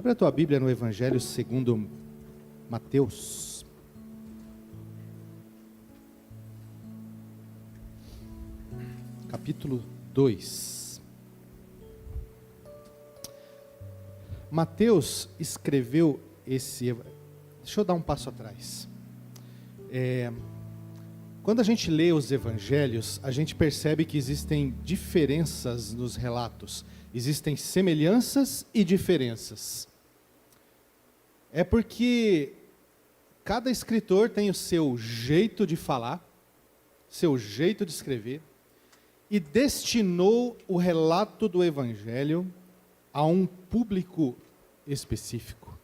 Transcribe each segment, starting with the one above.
Abre a tua Bíblia no Evangelho segundo Mateus. Capítulo 2. Mateus escreveu esse... Deixa eu dar um passo atrás. Quando a gente lê os evangelhos, a gente percebe que existem diferenças nos relatos. Existem semelhanças e diferenças. É porque cada escritor tem o seu jeito de falar, seu jeito de escrever, e destinou o relato do evangelho a um público específico.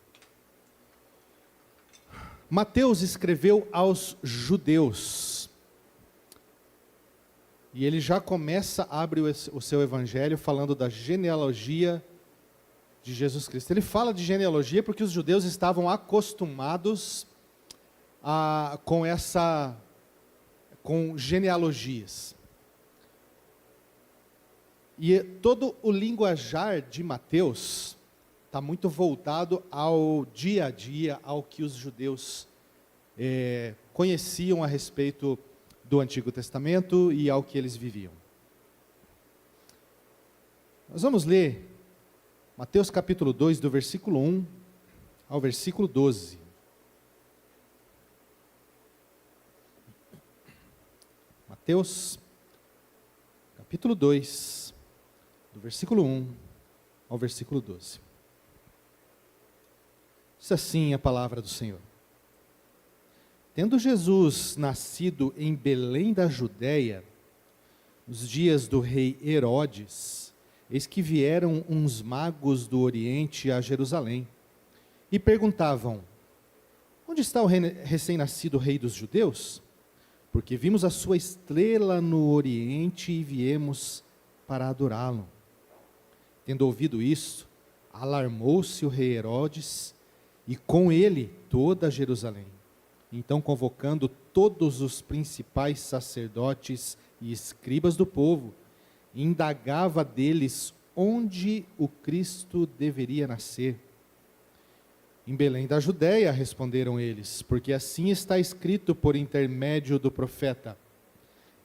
Mateus escreveu aos judeus. E ele já abre o seu evangelho falando da genealogia de Jesus Cristo. Ele fala de genealogia porque os judeus estavam acostumados com genealogias. E todo o linguajar de Mateus está muito voltado ao dia a dia, ao que os judeus conheciam a respeito do Antigo Testamento e ao que eles viviam. Nós vamos ler Mateus capítulo 2, do versículo 1 ao versículo 12. Mateus capítulo 2, do versículo 1 ao versículo 12. Diz assim a palavra do Senhor. Tendo Jesus nascido em Belém da Judéia, nos dias do rei Herodes, eis que vieram uns magos do Oriente a Jerusalém, e perguntavam: onde está o recém-nascido rei dos judeus? Porque vimos a sua estrela no Oriente e viemos para adorá-lo. Tendo ouvido isso, alarmou-se o rei Herodes, e com ele toda Jerusalém. Então, convocando todos os principais sacerdotes e escribas do povo, indagava deles onde o Cristo deveria nascer. Em Belém da Judéia, responderam eles, porque assim está escrito por intermédio do profeta: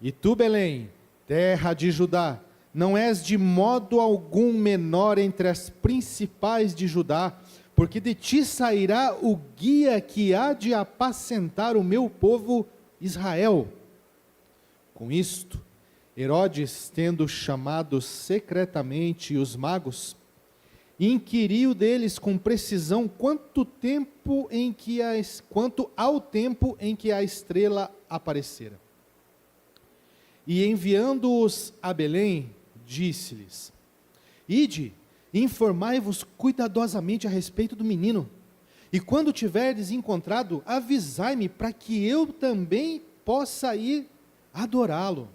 e tu, Belém, terra de Judá, não és de modo algum menor entre as principais de Judá, porque de ti sairá o guia que há de apacentar o meu povo Israel. Com isto, Herodes, tendo chamado secretamente os magos, inquiriu deles com precisão quanto ao tempo em que a estrela aparecera. E enviando-os a Belém, disse-lhes: ide, informai-vos cuidadosamente a respeito do menino, e quando tiverdes encontrado, avisai-me, para que eu também possa ir adorá-lo.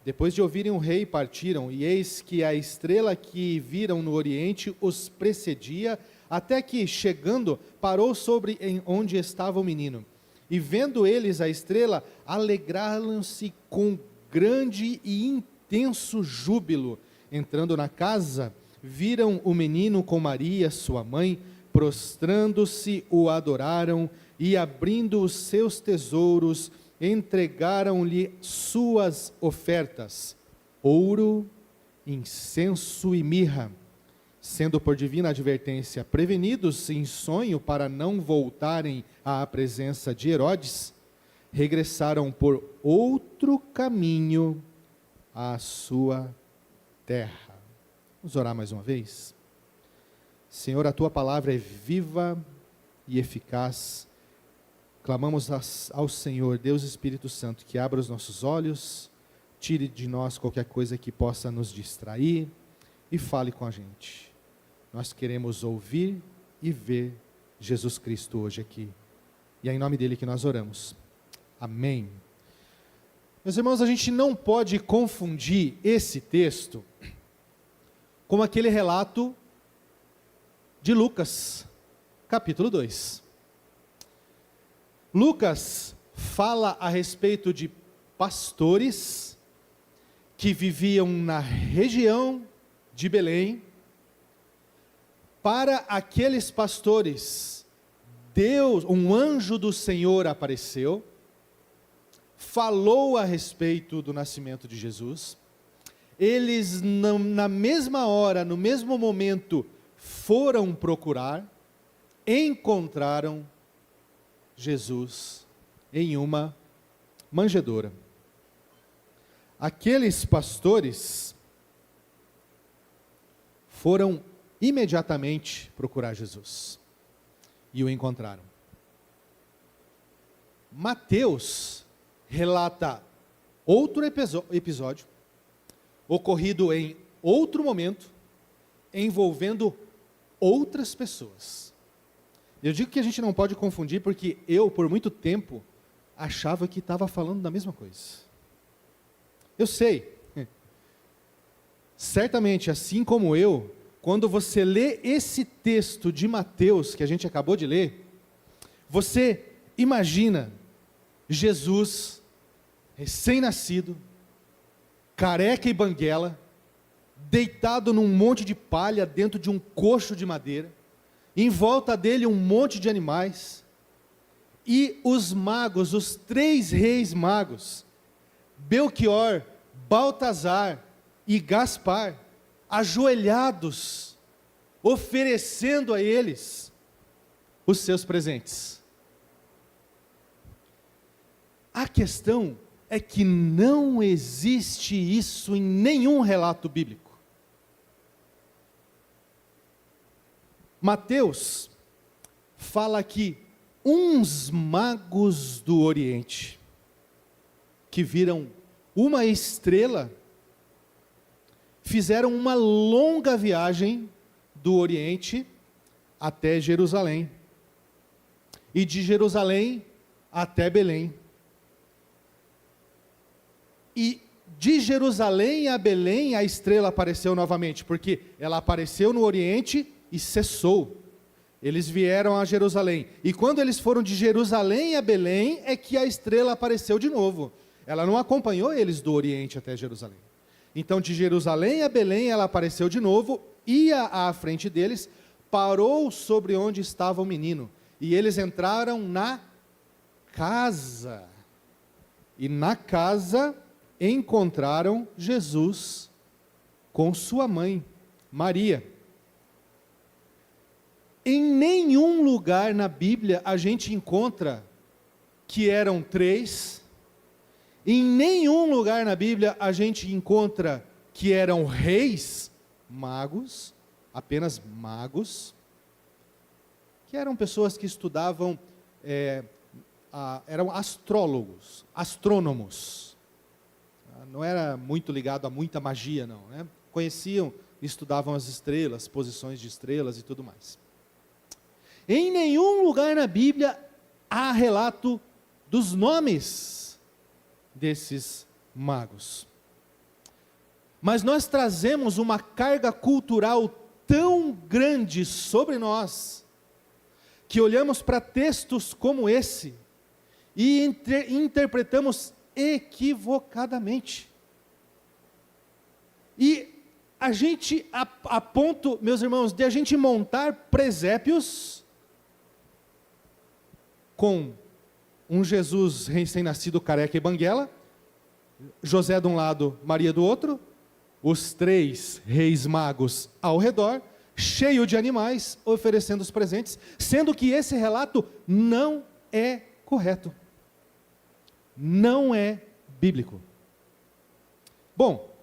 Depois de ouvirem o rei, partiram, e eis que a estrela que viram no oriente os precedia, até que, chegando, parou sobre onde estava o menino. E vendo eles a estrela, alegraram-se com grande e intenso júbilo. Entrando na casa, viram o menino com Maria, sua mãe, prostrando-se, o adoraram, e abrindo os seus tesouros, entregaram-lhe suas ofertas: ouro, incenso e mirra. Sendo por divina advertência prevenidos em sonho para não voltarem à presença de Herodes, regressaram por outro caminho à sua terra. Vamos orar mais uma vez? Senhor, a tua palavra é viva e eficaz. Clamamos ao Senhor, Deus Espírito Santo, que abra os nossos olhos, tire de nós qualquer coisa que possa nos distrair e fale com a gente. Nós queremos ouvir e ver Jesus Cristo hoje aqui. E é em nome dele que nós oramos. Amém. Meus irmãos, a gente não pode confundir esse texto com aquele relato de Lucas, capítulo 2. Lucas fala a respeito de pastores que viviam na região de Belém, para aqueles pastores, Deus, um anjo do Senhor apareceu, falou a respeito do nascimento de Jesus. Eles, na mesma hora, no mesmo momento, foram procurar, encontraram Jesus em uma manjedoura. Aqueles pastores foram imediatamente procurar Jesus e o encontraram. Mateus relata outro episódio ocorrido em outro momento, envolvendo outras pessoas. Eu digo que a gente não pode confundir, porque eu, por muito tempo, achava que estava falando da mesma coisa. Eu sei, certamente, assim como eu, quando você lê esse texto de Mateus, que a gente acabou de ler, você imagina Jesus, recém-nascido, careca e banguela, deitado num monte de palha dentro de um coxo de madeira, em volta dele um monte de animais, e os magos, os 3 reis magos, Belchior, Baltazar e Gaspar, ajoelhados, oferecendo a eles os seus presentes. A questão é que não existe isso em nenhum relato bíblico. Mateus fala que uns magos do Oriente, que viram uma estrela, fizeram uma longa viagem do Oriente até Jerusalém, e de Jerusalém até Belém. E de Jerusalém a Belém a estrela apareceu novamente, porque ela apareceu no Oriente e cessou. Eles vieram a Jerusalém, e quando eles foram de Jerusalém a Belém, é que a estrela apareceu de novo. Ela não acompanhou eles do Oriente até Jerusalém. Então, de Jerusalém a Belém, ela apareceu de novo, ia à frente deles, parou sobre onde estava o menino, e eles entraram na casa, e na casa encontraram Jesus com sua mãe, Maria. Em nenhum lugar na Bíblia a gente encontra que eram 3, em nenhum lugar na Bíblia a gente encontra que eram reis, magos, apenas magos, que eram pessoas que estudavam, eram astrólogos, astrônomos. Não era muito ligado a muita magia, não, né? Conheciam, estudavam as estrelas, posições de estrelas e tudo mais. Em nenhum lugar na Bíblia há relato dos nomes desses magos. Mas nós trazemos uma carga cultural tão grande sobre nós, que olhamos para textos como esse e interpretamos equivocadamente. E a gente, a ponto, meus irmãos, de a gente montar presépios com um Jesus recém-nascido, careca e banguela, José de um lado, Maria do outro, os 3 reis magos ao redor, cheio de animais, oferecendo os presentes, sendo que esse relato não é correto. Não é bíblico. Bom,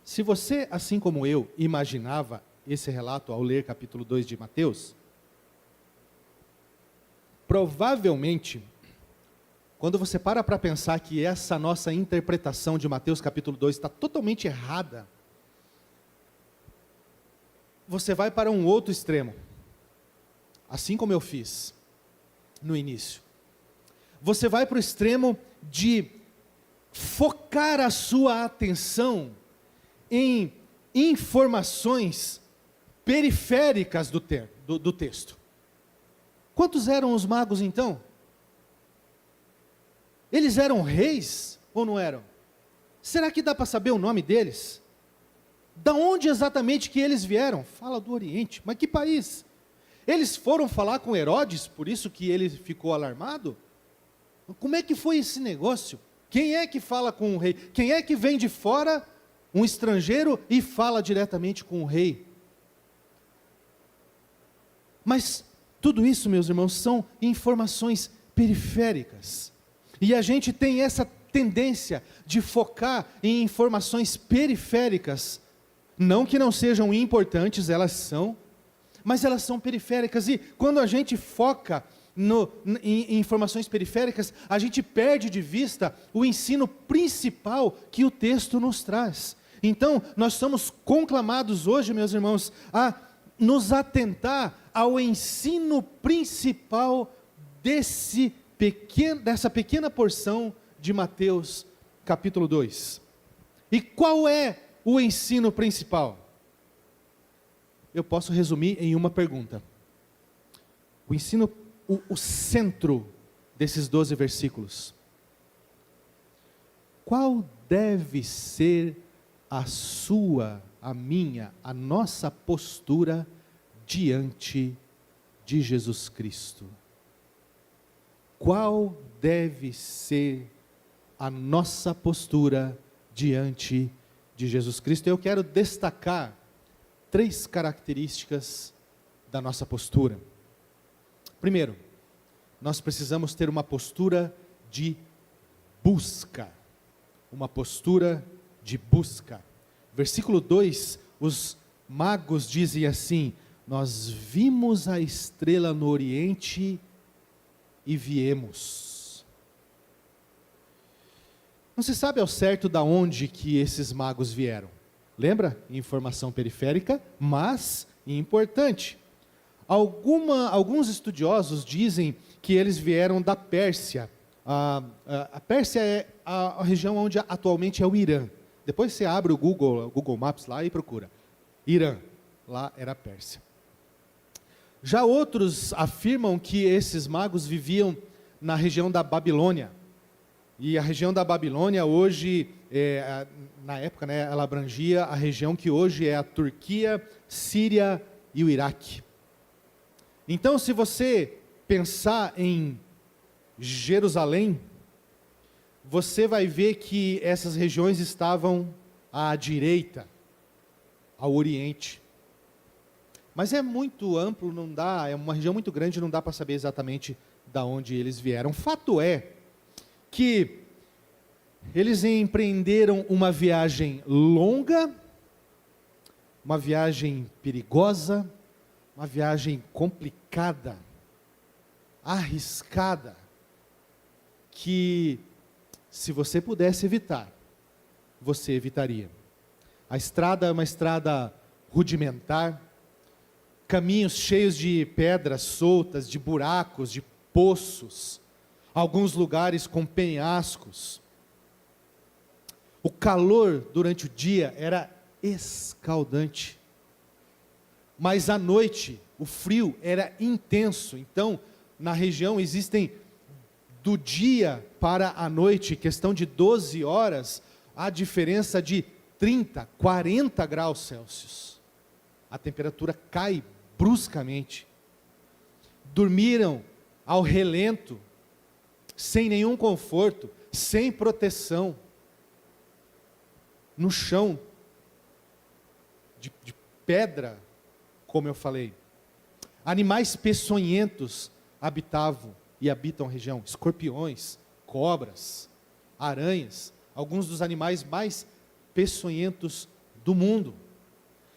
se você, assim como eu, imaginava esse relato ao ler capítulo 2 de Mateus, provavelmente, quando você para pensar que essa nossa interpretação de Mateus capítulo 2 está totalmente errada, você vai para um outro extremo, assim como eu fiz no início. Você vai para o extremo de focar a sua atenção em informações periféricas do texto. Quantos eram os magos então? Eles eram reis ou não eram? Será que dá para saber o nome deles? Da onde exatamente que eles vieram? Fala do Oriente. Mas que país? Eles foram falar com Herodes, por isso que ele ficou alarmado? Como é que foi esse negócio? Quem é que fala com o rei? Quem é que vem de fora, um estrangeiro, e fala diretamente com o rei? Mas tudo isso, meus irmãos, são informações periféricas. E a gente tem essa tendência de focar em informações periféricas. Não que não sejam importantes, elas são, mas elas são periféricas. E quando a gente foca em informações periféricas, a gente perde de vista o ensino principal que o texto nos traz. Então, nós somos conclamados hoje, meus irmãos, a nos atentar ao ensino principal dessa pequena porção de Mateus, capítulo 2. E qual é o ensino principal? Eu posso resumir em uma pergunta. O centro desses 12 versículos. Qual deve ser a sua, a minha, a nossa postura diante de Jesus Cristo? Qual deve ser a nossa postura diante de Jesus Cristo? Eu quero destacar 3 características da nossa postura. Primeiro, nós precisamos ter uma postura de busca. Uma postura de busca. Versículo 2, os magos dizem assim: nós vimos a estrela no Oriente e viemos. Não se sabe ao certo de onde que esses magos vieram. Lembra? Informação periférica, mas importante. Alguns estudiosos dizem que eles vieram da Pérsia. A Pérsia é a região onde atualmente é o Irã. Depois você abre o Google Maps lá e procura. Irã, lá era a Pérsia. Já outros afirmam que esses magos viviam na região da Babilônia. E a região da Babilônia hoje, na época, né, ela abrangia a região que hoje é a Turquia, Síria e o Iraque. Então, se você pensar em Jerusalém, você vai ver que essas regiões estavam à direita, ao oriente. Mas é muito amplo, não dá, é uma região muito grande, não dá para saber exatamente de onde eles vieram. Fato é que eles empreenderam uma viagem longa, uma viagem perigosa, uma viagem complicada, arriscada, que se você pudesse evitar, você evitaria. A estrada é uma estrada rudimentar, caminhos cheios de pedras soltas, de buracos, de poços, alguns lugares com penhascos. O calor durante o dia era escaldante, mas à noite o frio era intenso. Então, na região existem, do dia para a noite, questão de 12 horas, a diferença de 30, 40 graus Celsius. A temperatura cai bruscamente. Dormiram ao relento, sem nenhum conforto, sem proteção, no chão de pedra, como eu falei. Animais peçonhentos habitavam e habitam a região, escorpiões, cobras, aranhas, alguns dos animais mais peçonhentos do mundo.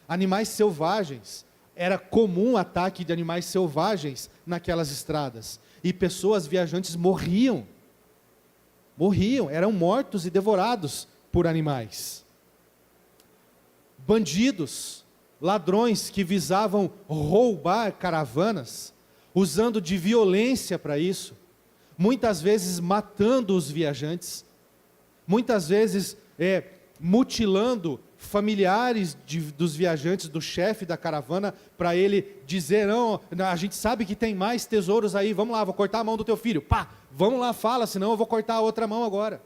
Animais selvagens, era comum o ataque de animais selvagens naquelas estradas, e pessoas viajantes morriam, eram mortos e devorados por animais. Bandidos, ladrões que visavam roubar caravanas, usando de violência para isso, muitas vezes matando os viajantes, muitas vezes mutilando familiares dos viajantes, do chefe da caravana, para ele dizer: não, a gente sabe que tem mais tesouros aí, vamos lá, vou cortar a mão do teu filho, pá, vamos lá, fala, senão eu vou cortar a outra mão agora.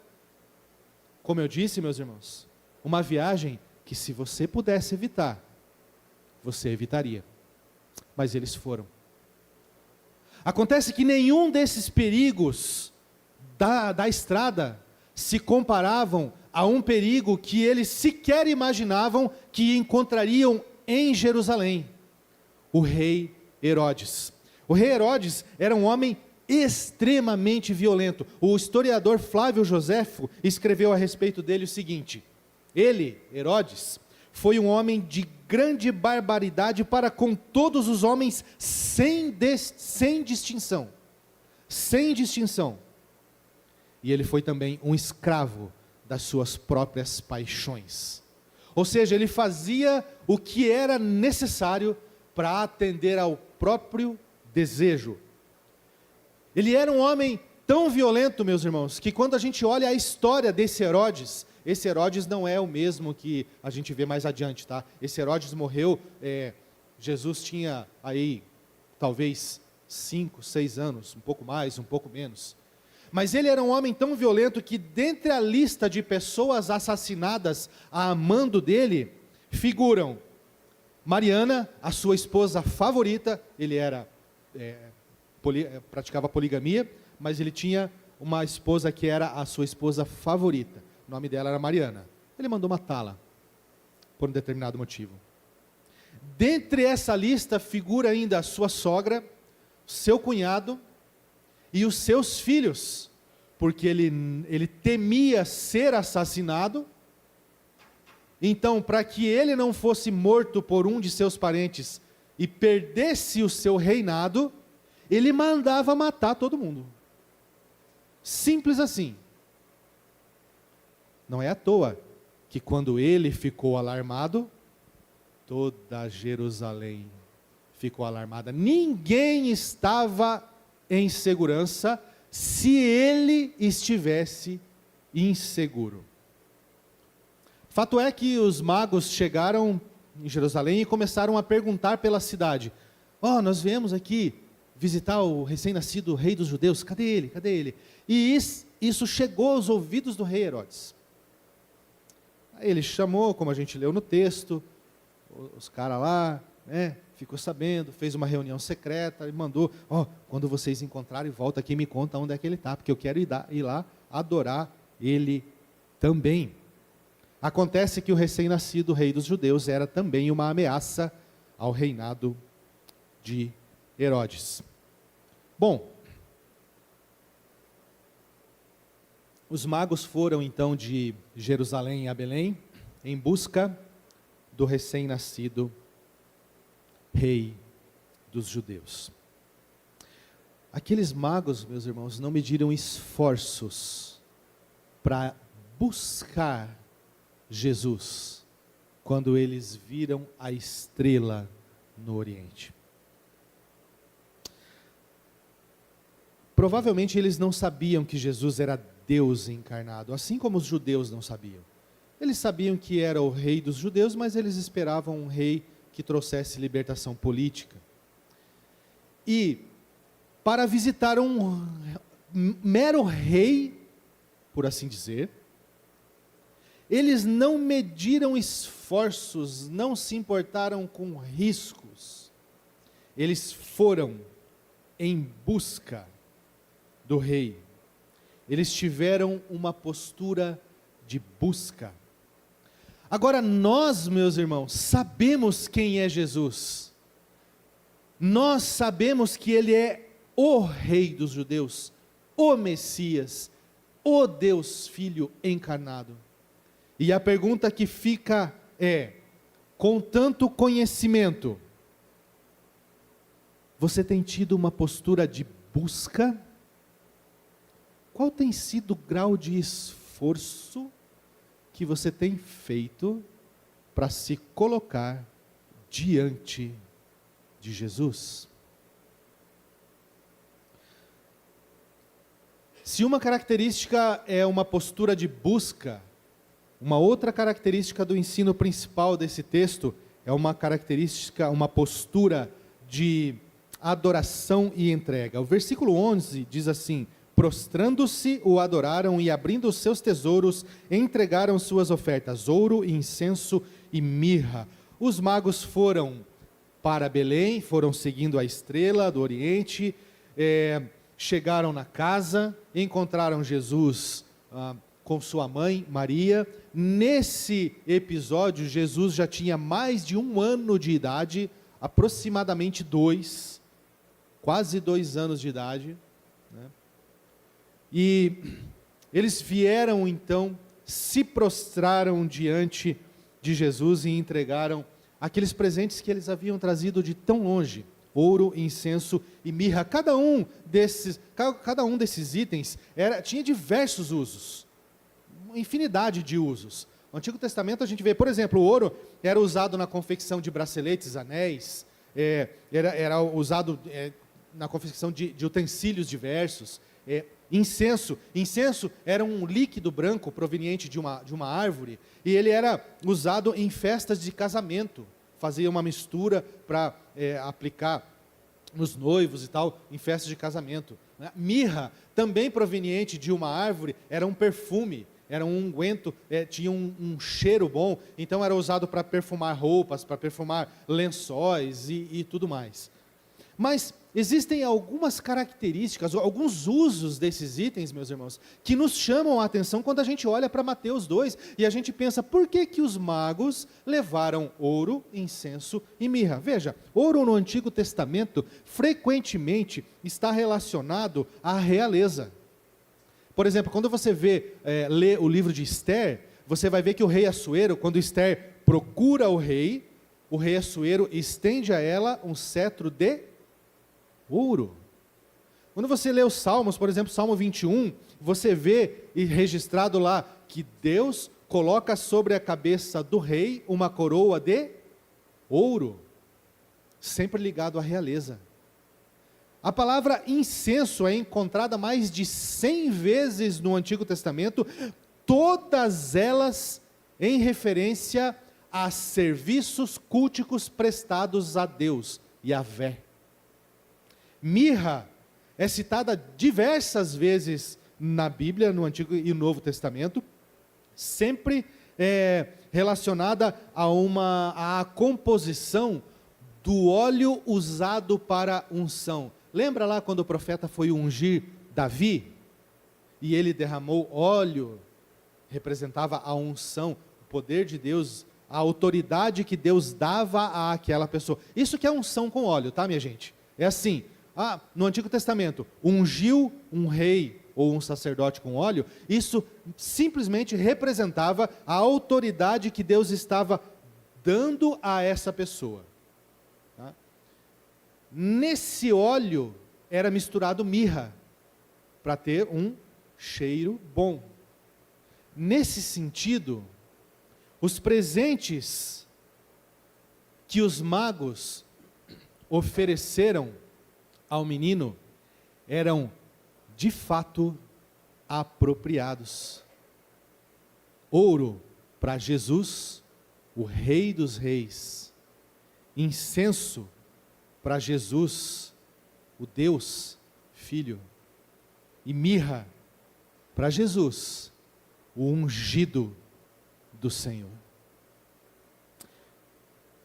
Como eu disse, meus irmãos, uma viagem que se você pudesse evitar, você evitaria. Mas eles foram. Acontece que nenhum desses perigos da estrada se comparavam a um perigo que eles sequer imaginavam que encontrariam em Jerusalém: o rei Herodes. O rei Herodes era um homem extremamente violento. O historiador Flávio Joséfo escreveu a respeito dele o seguinte: ele, Herodes, foi um homem de grande barbaridade para com todos os homens, sem distinção. Sem distinção. E ele foi também um escravo das suas próprias paixões. Ou seja, ele fazia o que era necessário para atender ao próprio desejo. Ele era um homem tão violento, meus irmãos, que quando a gente olha a história desse Herodes, esse Herodes não é o mesmo que a gente vê mais adiante, tá? Esse Herodes morreu, Jesus tinha aí, talvez 5, 6 anos, um pouco mais, um pouco menos. Mas ele era um homem tão violento que dentre a lista de pessoas assassinadas a mando dele, figuram Mariana, a sua esposa favorita. Ele era, praticava poligamia, mas ele tinha uma esposa que era a sua esposa favorita. O nome dela era Mariana. Ele mandou matá-la, por um determinado motivo. Dentre essa lista figura ainda a sua sogra, seu cunhado e os seus filhos, porque ele temia ser assassinado. Então, para que ele não fosse morto por um de seus parentes e perdesse o seu reinado, ele mandava matar todo mundo. Simples assim. Não é à toa que quando ele ficou alarmado, toda Jerusalém ficou alarmada. Ninguém estava em segurança se ele estivesse inseguro. Fato é que os magos chegaram em Jerusalém e começaram a perguntar pela cidade: nós viemos aqui visitar o recém-nascido rei dos judeus, cadê ele? Cadê ele? E isso chegou aos ouvidos do rei Herodes. Ele chamou, como a gente leu no texto, os caras lá, ficou sabendo, fez uma reunião secreta e mandou: quando vocês encontrarem, volta aqui e me conta onde é que ele está, porque eu quero ir lá adorar ele também. Acontece que o recém-nascido rei dos judeus era também uma ameaça ao reinado de Herodes. Bom, os magos foram então de Jerusalém a Belém em busca do recém-nascido rei dos judeus. Aqueles magos, meus irmãos, não mediram esforços para buscar Jesus quando eles viram a estrela no Oriente. Provavelmente eles não sabiam que Jesus era Deus encarnado, assim como os judeus não sabiam. Eles sabiam que era o rei dos judeus, mas eles esperavam um rei que trouxesse libertação política. E para visitar um mero rei, por assim dizer, eles não mediram esforços, não se importaram com riscos. Eles foram em busca do rei. Eles tiveram uma postura de busca. Agora nós, meus irmãos, sabemos quem é Jesus. Nós sabemos que Ele é o Rei dos judeus, o Messias, o Deus Filho encarnado. E a pergunta que fica é: com tanto conhecimento, você tem tido uma postura de busca? Qual tem sido o grau de esforço que você tem feito para se colocar diante de Jesus? Se uma característica é uma postura de busca, uma outra característica do ensino principal desse texto é uma característica, uma postura de adoração e entrega. O versículo 11 diz assim: prostrando-se, o adoraram e, abrindo os seus tesouros, entregaram suas ofertas, ouro, incenso e mirra. Os magos foram para Belém, foram seguindo a estrela do Oriente, chegaram na casa, encontraram Jesus com sua mãe, Maria. Nesse episódio, Jesus já tinha mais de 1 ano de idade, aproximadamente quase 2 anos de idade, né? E eles vieram então, se prostraram diante de Jesus e entregaram aqueles presentes que eles haviam trazido de tão longe: ouro, incenso e mirra. Cada um desses itens tinha diversos usos, uma infinidade de usos. No Antigo Testamento a gente vê, por exemplo, o ouro era usado na confecção de braceletes, anéis, era usado na confecção de utensílios diversos. Incenso era um líquido branco proveniente de uma árvore, e ele era usado em festas de casamento. Fazia uma mistura para aplicar nos noivos e tal, em festas de casamento, né? Mirra, também proveniente de uma árvore, era um perfume, era um unguento, tinha um cheiro bom, então era usado para perfumar roupas, para perfumar lençóis e tudo mais. Mas existem algumas características, alguns usos desses itens, meus irmãos, que nos chamam a atenção quando a gente olha para Mateus 2 e a gente pensa: por que os magos levaram ouro, incenso e mirra? Veja, ouro no Antigo Testamento frequentemente está relacionado à realeza. Por exemplo, quando você lê o livro de Esther, você vai ver que o rei Assuero, quando Esther procura o rei Assuero estende a ela um cetro de ouro. Quando você lê os Salmos, por exemplo, Salmo 21, você vê registrado lá que Deus coloca sobre a cabeça do rei uma coroa de ouro, sempre ligado à realeza. A palavra incenso é encontrada mais de 100 vezes no Antigo Testamento, todas elas em referência a serviços culticos prestados a Deus, Yahvé. Mirra é citada diversas vezes na Bíblia, no Antigo e Novo Testamento, sempre relacionada à composição do óleo usado para unção. Lembra lá quando o profeta foi ungir Davi? E ele derramou óleo, representava a unção, o poder de Deus, a autoridade que Deus dava àquela pessoa. Isso que é unção com óleo, tá, minha gente? É assim, no Antigo Testamento, ungiu um rei ou um sacerdote com óleo, isso simplesmente representava a autoridade que Deus estava dando a essa pessoa. Tá? Nesse óleo era misturado mirra, para ter um cheiro bom. Nesse sentido, os presentes que os magos ofereceram ao menino eram de fato apropriados. Ouro para Jesus, o Rei dos Reis. Incenso para Jesus, o Deus Filho. E mirra para Jesus, o ungido do Senhor.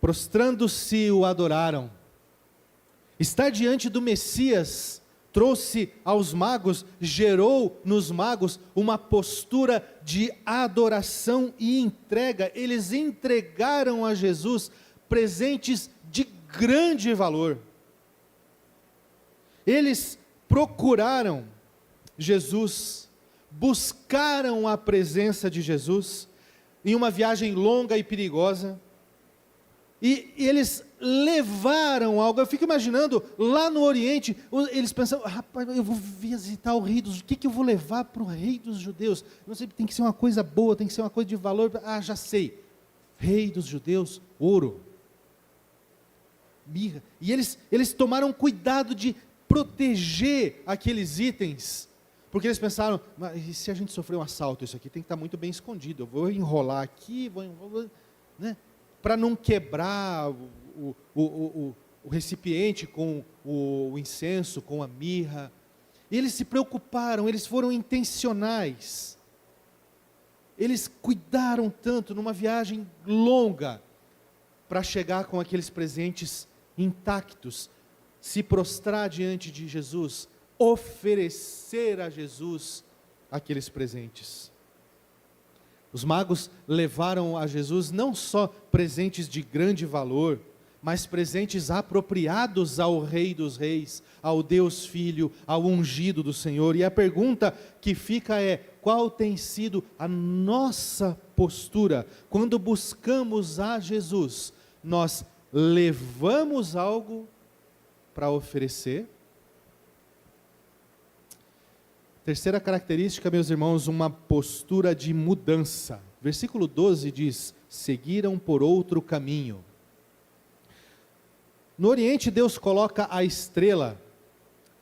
Prostrando-se, o adoraram. Estar diante do Messias trouxe aos magos, gerou nos magos uma postura de adoração e entrega. Eles entregaram a Jesus presentes de grande valor. Eles procuraram Jesus, buscaram a presença de Jesus em uma viagem longa e perigosa, e eles levaram algo. Eu fico imaginando, lá no Oriente, eles pensam: rapaz, eu vou visitar o rei dos... o que eu vou levar para o rei dos judeus? Não sei, tem que ser uma coisa boa, tem que ser uma coisa de valor. Já sei, rei dos judeus, ouro, mirra. E eles tomaram cuidado de proteger aqueles itens, porque eles pensaram: mas e se a gente sofrer um assalto, isso aqui tem que estar muito bem escondido, eu vou enrolar aqui, né, para não quebrar o recipiente com o incenso, com a mirra. Eles se preocuparam, eles foram intencionais. Eles cuidaram tanto numa viagem longa para chegar com aqueles presentes intactos, se prostrar diante de Jesus, oferecer a Jesus aqueles presentes. Os magos levaram a Jesus não só presentes de grande valor, mas presentes apropriados ao Rei dos Reis, ao Deus Filho, ao ungido do Senhor. E a pergunta que fica é: qual tem sido a nossa postura quando buscamos a Jesus? Nós levamos algo para oferecer? Terceira característica, meus irmãos, uma postura de mudança. Versículo 12 diz: seguiram por outro caminho. No Oriente, Deus coloca a estrela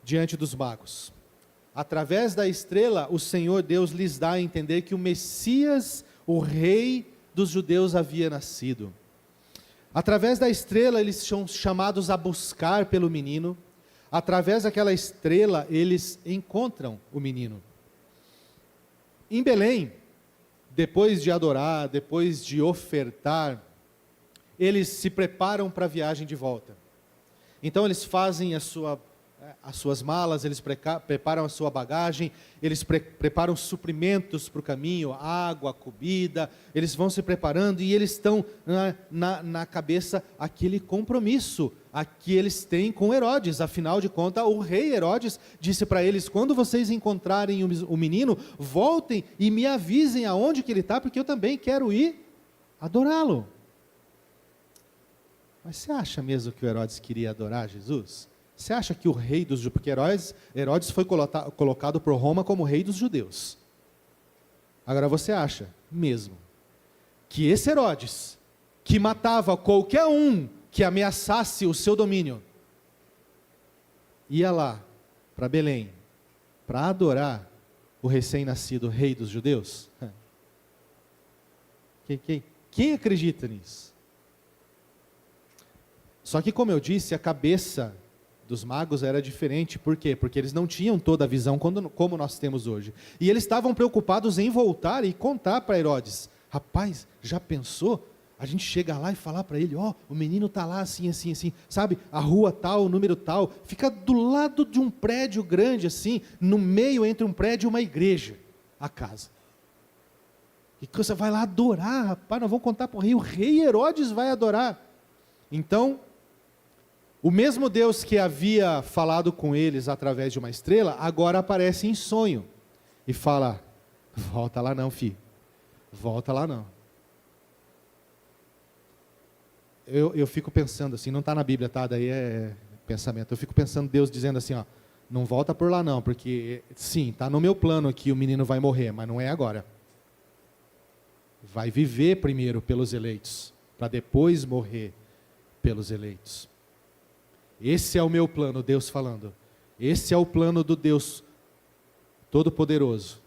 diante dos magos. Através da estrela, o Senhor Deus lhes dá a entender que o Messias, o rei dos judeus, havia nascido. Através da estrela, eles são chamados a buscar pelo menino. Através daquela estrela, eles encontram o menino. Em Belém, depois de adorar, depois de ofertar, eles se preparam para a viagem de volta. Então eles fazem as suas malas, eles preparam a sua bagagem, eles preparam suprimentos para o caminho, água, comida, eles vão se preparando e eles estão na cabeça aquele compromisso que eles têm com Herodes. Afinal de contas, o rei Herodes disse para eles: quando vocês encontrarem o menino, voltem e me avisem aonde que ele está, porque eu também quero ir adorá-lo. Mas você acha mesmo que o Herodes queria adorar Jesus? Você acha que o rei dos judeus, porque Herodes foi colocado por Roma como rei dos judeus. Agora você acha mesmo que esse Herodes, que matava qualquer um que ameaçasse o seu domínio, ia lá para Belém para adorar o recém-nascido rei dos judeus? Quem acredita nisso? Só que, como eu disse, a cabeça dos magos era diferente. Por quê? Porque eles não tinham toda a visão como nós temos hoje. E eles estavam preocupados em voltar e contar para Herodes: rapaz, já pensou? A gente chega lá e falar para ele: ó, o menino está lá assim, assim, assim, sabe? A rua tal, o número tal, fica do lado de um prédio grande assim, no meio entre um prédio e uma igreja, a casa. E você vai lá adorar, rapaz, nós vamos contar para o rei Herodes vai adorar. Então, o mesmo Deus que havia falado com eles através de uma estrela, agora aparece em sonho e fala: volta lá não, filho, volta lá não. Eu fico pensando assim, não está na Bíblia, tá? Daí é pensamento. Eu fico pensando Deus dizendo assim, ó: não volta por lá não, porque sim, está no meu plano aqui, o menino vai morrer, mas não é agora. Vai viver primeiro pelos eleitos, para depois morrer pelos eleitos. Esse é o meu plano, Deus falando. Esse é o plano do Deus Todo-Poderoso.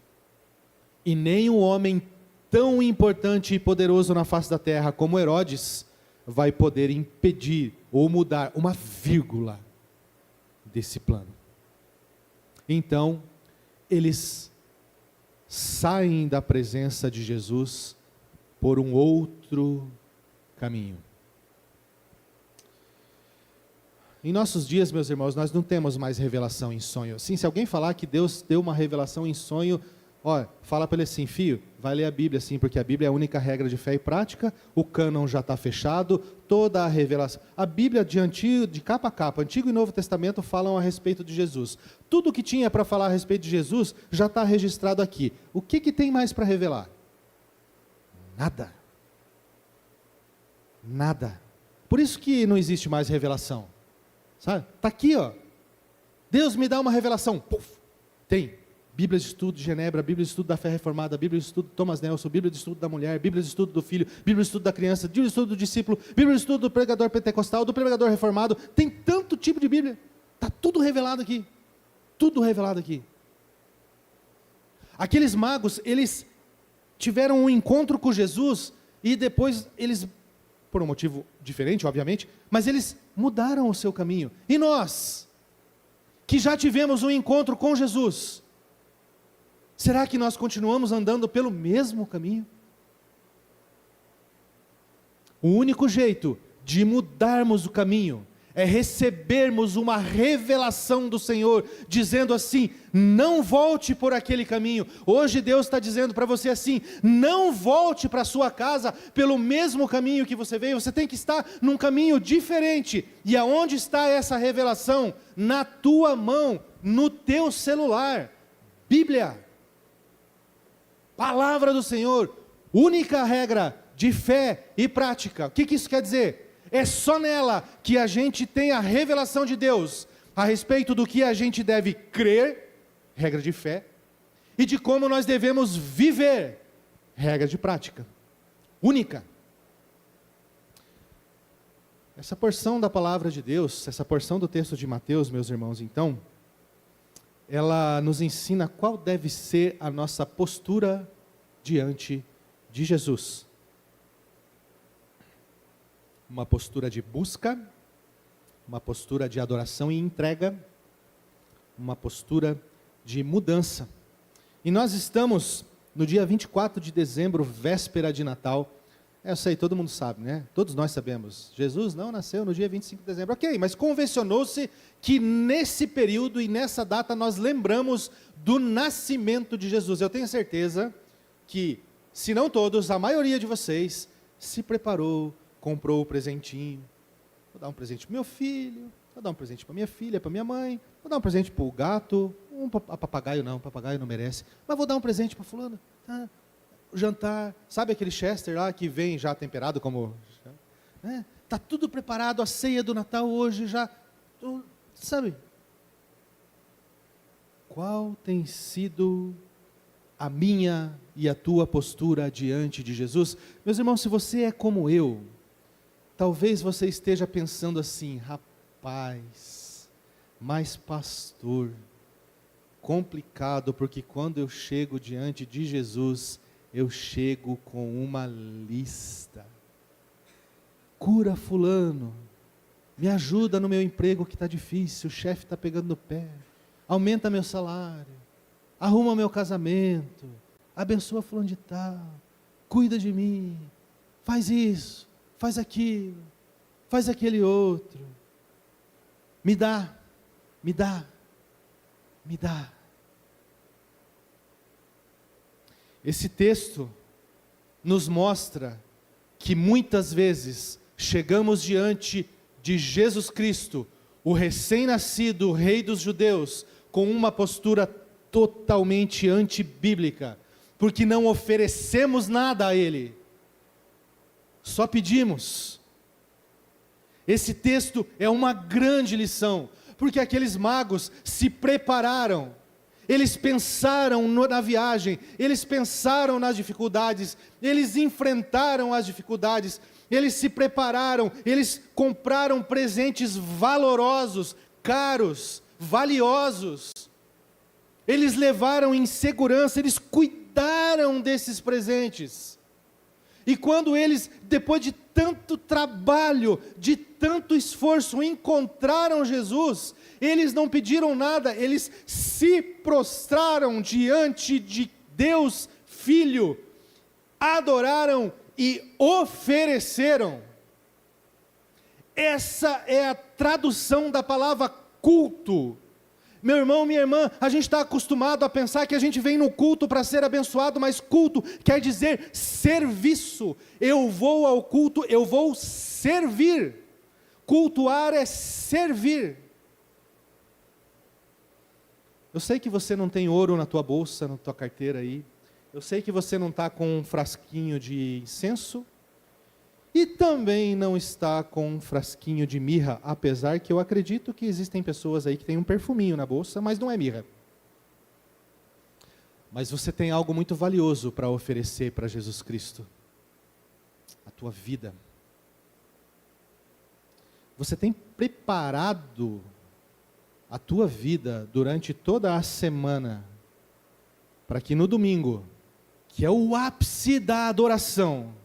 E nem um homem tão importante e poderoso na face da terra como Herodes vai poder impedir ou mudar uma vírgula desse plano. Então, eles saem da presença de Jesus por um outro caminho. Em nossos dias, meus irmãos, nós não temos mais revelação em sonho. Sim, se alguém falar que Deus deu uma revelação em sonho, fala para ele assim: filho, vai ler a Bíblia sim, porque a Bíblia é a única regra de fé e prática, o cânon já está fechado, toda a revelação. A Bíblia de capa a capa, Antigo e Novo Testamento falam a respeito de Jesus. Tudo que tinha para falar a respeito de Jesus já está registrado aqui. O que tem mais para revelar? Nada. Nada. Por isso que não existe mais revelação. Sabe? Está aqui, ó. Deus me dá uma revelação. Puf, tem. Bíblia de estudo de Genebra, Bíblia de estudo da fé reformada, Bíblia de estudo de Thomas Nelson, Bíblia de estudo da mulher, Bíblia de estudo do filho, Bíblia de estudo da criança, Bíblia de estudo do discípulo, Bíblia de estudo do pregador pentecostal, do pregador reformado. Tem tanto tipo de Bíblia. Está tudo revelado aqui. Tudo revelado aqui. Aqueles magos, eles tiveram um encontro com Jesus e depois eles, por um motivo diferente, obviamente, mas eles mudaram o seu caminho. E nós? que já tivemos um encontro com Jesus, será que nós continuamos andando pelo mesmo caminho? O único jeito de mudarmos o caminho é recebermos uma revelação do Senhor, dizendo assim: não volte por aquele caminho. Hoje Deus está dizendo para você assim: não volte para a sua casa pelo mesmo caminho que você veio, você tem que estar num caminho diferente. E aonde está essa revelação? Na tua mão, no teu celular. Bíblia, palavra do Senhor, única regra de fé e prática. O que isso quer dizer? É só nela que a gente tem a revelação de Deus a respeito do que a gente deve crer, regra de fé, e de como nós devemos viver, regra de prática, única. Essa porção da palavra de Deus, essa porção do texto de Mateus, meus irmãos, então, ela nos ensina qual deve ser a nossa postura diante de Jesus. Uma postura de busca, uma postura de adoração e entrega, uma postura de mudança. E nós estamos no dia 24 de dezembro, véspera de Natal. Eu sei, todo mundo sabe, né? Todos nós sabemos. Jesus não nasceu no dia 25 de dezembro. Ok, mas convencionou-se que nesse período e nessa data nós lembramos do nascimento de Jesus. Eu tenho certeza que, se não todos, a maioria de vocês se preparou, comprou o presentinho. Vou dar um presente para meu filho, vou dar um presente para minha filha, para minha mãe, vou dar um presente para o gato, papagaio não merece, mas vou dar um presente para fulano. Jantar, sabe aquele Chester lá que vem já temperado como... Está tudo preparado, a ceia do Natal hoje já... Sabe? Qual tem sido a minha e a tua postura diante de Jesus? Meus irmãos, se você é como eu, talvez você esteja pensando assim: rapaz, mas pastor, complicado, porque quando eu chego diante de Jesus, eu chego com uma lista. Cura fulano, me ajuda no meu emprego que está difícil, o chefe está pegando no pé, aumenta meu salário, arruma meu casamento, abençoa fulano de tal, cuida de mim, faz isso, faz aquilo, faz aquele outro, me dá, me dá, me dá. Esse texto nos mostra que muitas vezes chegamos diante de Jesus Cristo, o recém-nascido Rei dos Judeus, com uma postura totalmente antibíblica, porque não oferecemos nada a Ele, só pedimos. Esse texto é uma grande lição, porque aqueles magos se prepararam, eles pensaram na viagem, eles pensaram nas dificuldades, eles enfrentaram as dificuldades, eles se prepararam, eles compraram presentes valorosos, caros, valiosos, eles levaram em segurança, eles cuidaram desses presentes. E quando eles, depois de tanto trabalho, de tanto esforço, encontraram Jesus, eles não pediram nada, eles se prostraram diante de Deus Filho, adoraram e ofereceram. Essa é a tradução da palavra culto. Meu irmão, minha irmã, a gente está acostumado a pensar que a gente vem no culto para ser abençoado, mas culto quer dizer serviço. Eu vou ao culto, eu vou servir. Cultuar é servir. Eu sei que você não tem ouro na tua bolsa, na tua carteira aí. Eu sei que você não está com um frasquinho de incenso. E também não está com um frasquinho de mirra, apesar que eu acredito que existem pessoas aí que têm um perfuminho na bolsa, mas não é mirra. Mas você tem algo muito valioso para oferecer para Jesus Cristo. A tua vida. Você tem preparado a tua vida durante toda a semana, para que no domingo, que é o ápice da adoração,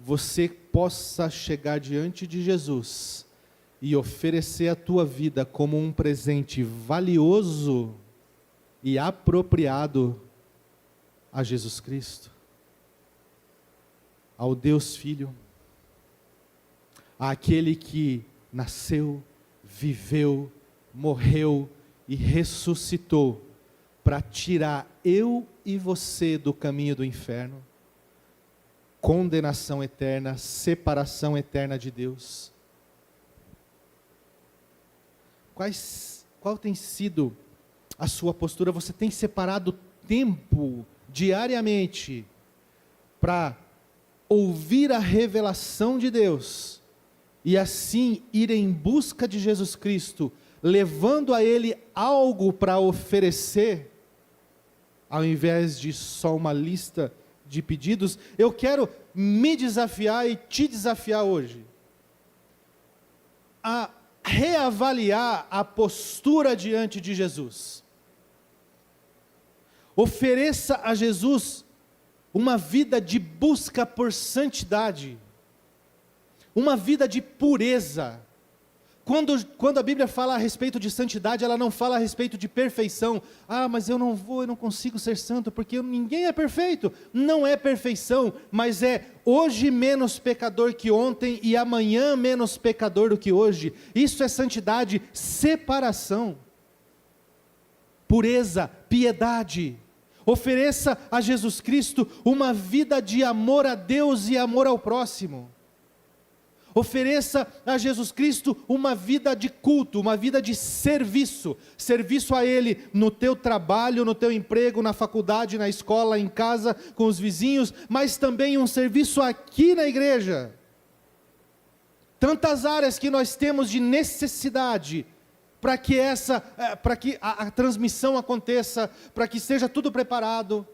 você possa chegar diante de Jesus e oferecer a tua vida como um presente valioso e apropriado a Jesus Cristo, ao Deus Filho, àquele que nasceu, viveu, morreu e ressuscitou para tirar eu e você do caminho do inferno, condenação eterna, separação eterna de Deus. Qual tem sido a sua postura? Você tem separado tempo diariamente para ouvir a revelação de Deus e assim ir em busca de Jesus Cristo, levando a Ele algo para oferecer, ao invés de só uma lista de pedidos? Eu quero me desafiar e te desafiar hoje a reavaliar a postura diante de Jesus. Ofereça a Jesus uma vida de busca por santidade, uma vida de pureza. Quando a Bíblia fala a respeito de santidade, ela não fala a respeito de perfeição. Mas eu não consigo ser santo, porque ninguém é perfeito. Não é perfeição, mas é hoje menos pecador que ontem, e amanhã menos pecador do que hoje. Isso é santidade, separação, pureza, piedade. Ofereça a Jesus Cristo uma vida de amor a Deus e amor ao próximo. Ofereça a Jesus Cristo uma vida de culto, uma vida de serviço, serviço a Ele no teu trabalho, no teu emprego, na faculdade, na escola, em casa, com os vizinhos, mas também um serviço aqui na igreja. Tantas áreas que nós temos de necessidade para que a transmissão aconteça, para que seja tudo preparado.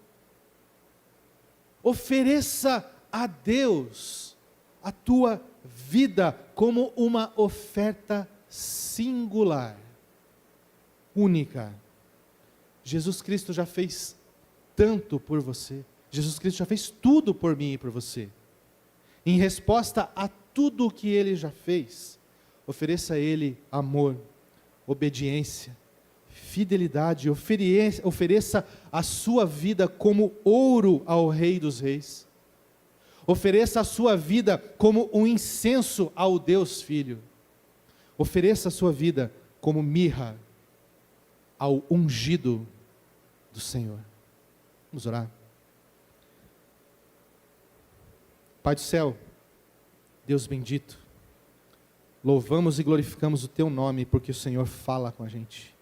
Ofereça a Deus a tua vida como uma oferta singular, única. Jesus Cristo já fez tanto por você. Jesus Cristo já fez tudo por mim e por você. Em resposta a tudo o que Ele já fez, ofereça a Ele amor, obediência, fidelidade. Ofereça a sua vida como ouro ao Rei dos Reis. Ofereça a sua vida como um incenso ao Deus Filho. Ofereça a sua vida como mirra ao ungido do Senhor. Vamos orar. Pai do céu, Deus bendito, louvamos e glorificamos o Teu nome, porque o Senhor fala com a gente.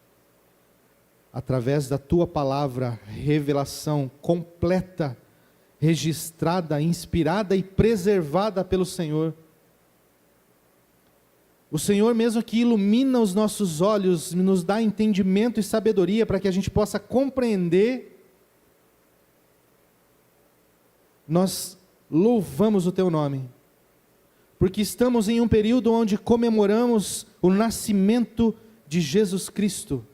Através da Tua palavra, revelação completa, registrada, inspirada e preservada pelo Senhor. O Senhor mesmo que ilumina os nossos olhos, nos dá entendimento e sabedoria para que a gente possa compreender. Nós louvamos o Teu nome, porque estamos em um período onde comemoramos o nascimento de Jesus Cristo,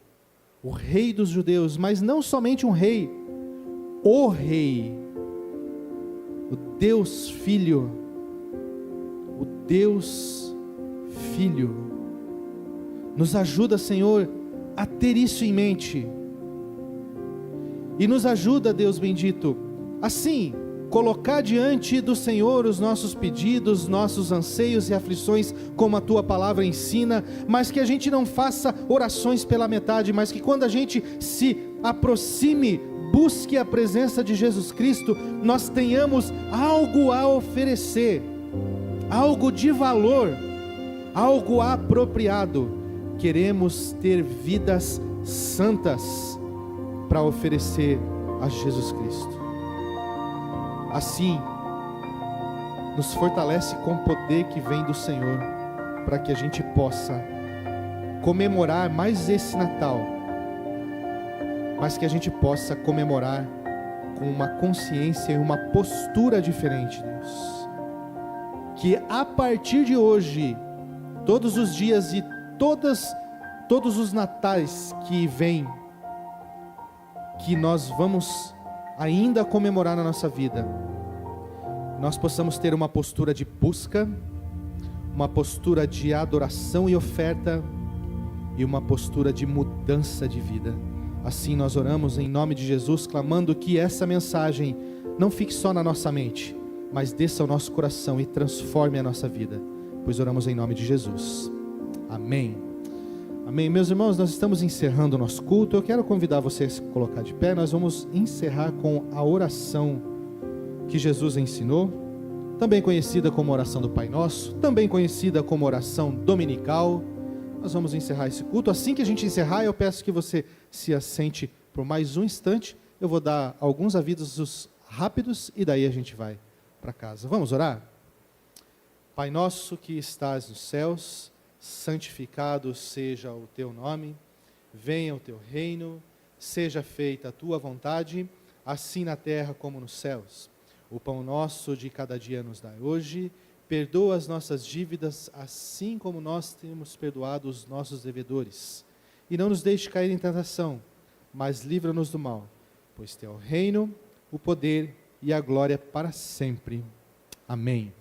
o Rei dos judeus, mas não somente um rei, o Rei, o Deus Filho, o Deus Filho. Nos ajuda, Senhor, a ter isso em mente, e nos ajuda, Deus bendito, assim, colocar diante do Senhor os nossos pedidos, nossos anseios e aflições, como a Tua palavra ensina, mas que a gente não faça orações pela metade, mas que quando a gente se aproxime, busque a presença de Jesus Cristo, nós tenhamos algo a oferecer, algo de valor, algo apropriado. Queremos ter vidas santas para oferecer a Jesus Cristo. Assim, nos fortalece com o poder que vem do Senhor, para que a gente possa comemorar mais esse Natal, mas que a gente possa comemorar com uma consciência e uma postura diferente, Deus. Que a partir de hoje, todos os dias e todos os natais que vêm, que nós vamos ainda comemorar na nossa vida, nós possamos ter uma postura de busca, uma postura de adoração e oferta e uma postura de mudança de vida. Assim nós oramos em nome de Jesus, clamando que essa mensagem não fique só na nossa mente, mas desça ao nosso coração e transforme a nossa vida, pois oramos em nome de Jesus. Amém. Amém. Meus irmãos, nós estamos encerrando o nosso culto. Eu quero convidar vocês a se colocar de pé. Nós vamos encerrar com a oração que Jesus ensinou, também conhecida como oração do Pai Nosso, também conhecida como oração dominical. Nós vamos encerrar esse culto. Assim que a gente encerrar, eu peço que você se assente por mais um instante. Eu vou dar alguns avisos rápidos e daí a gente vai para casa. Vamos orar? Pai nosso que estás nos céus, santificado seja o teu nome, venha o teu reino, seja feita a tua vontade, assim na terra como nos céus. O pão nosso de cada dia nos dai hoje, perdoa as nossas dívidas, assim como nós temos perdoado os nossos devedores. E não nos deixe cair em tentação, mas livra-nos do mal, pois teu é o reino, o poder e a glória para sempre. Amém.